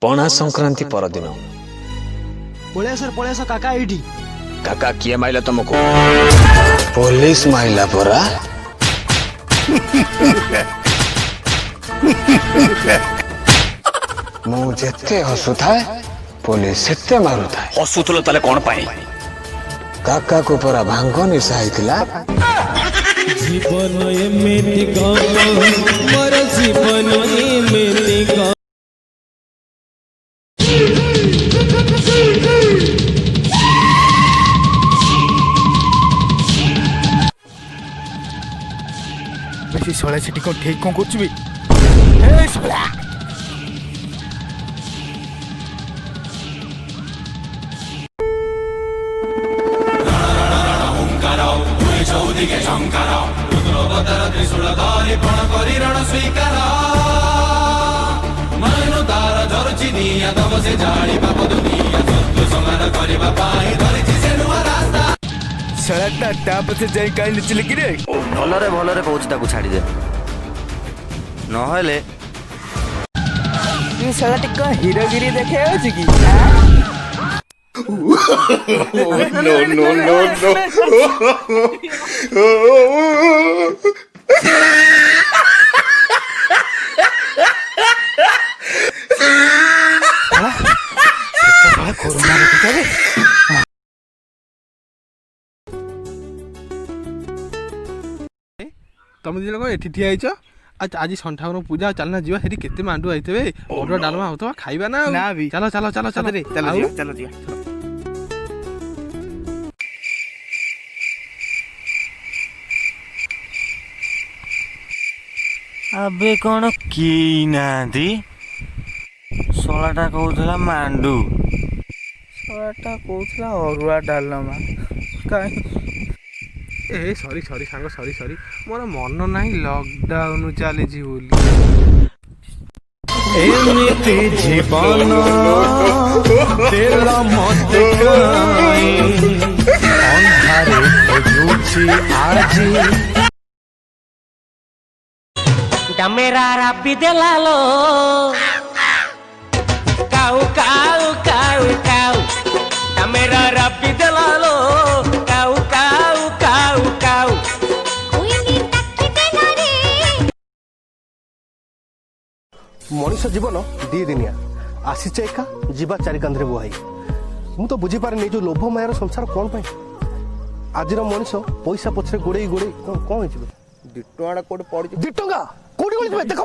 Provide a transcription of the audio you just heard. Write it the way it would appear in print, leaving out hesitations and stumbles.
पणा संक्रांति परदिन पळेस काका एठी काका किए माइला तुमको पुलिस माइला परा मु जेते हसुथाए पुलिस सेते मारुथाए हसुथलो तले कोन पाई काका को परा भांग निशा आइतिला जीवन एमेति गाओ मोर जीवन एमेति गाओ बेसी सोला सेठी को ठीक को कुछ भी ए सोला चौदिके शंकर रुद्रभद्र त्रिशूलधारी पण करी रण स्वीकार मनु तार धरुछि निया तब से जानी बाप दुनिया शत्रु समान करबा पाई धरिछि से नुआ रास्ता सोला टाप से जाई काई निचले कि रे भलरे कहूँ ताकू छाड़ी दे नहले ये सोला टिका हीरोगिरी देखे अछि कि no तुम दिन कौन एठी ठिया आइछ आज संठावन पूजा चलना जीवा हेरी केते मांडू आइतबे ऑर्डर डालमा होतबा खाइबा ना भी चलो चलो चलो चलो रे चलो जी अबे कौन की नांदी सोलाटा कहूला मांडू सोलाटा कहूला अरुआ डालमा काई ए सॉरी सॉरी सांग सॉरी सॉरी मोर मन नाही लॉकडाउन चली जी बोली एमिति जीवन तेला मत काई अंधारे खोजुछि आजी डमेरा राबी देलालो काऊ काऊ काऊ काऊ डमेरा राबी देलालो काऊ काऊ काऊ काऊ कोइनी टक्की देला रे मनुष्य जीवन दी दिनिया आसीचे एका जीवा चारि कांधरे बुहाई मु तो बुझी पारे जो लोभ मायार संसार कोन पाई आजिर मनुष्य पैसा पछरे गोड़े कोन होइछ 2 टका कोड पड़ी 2 टका कोडी देखो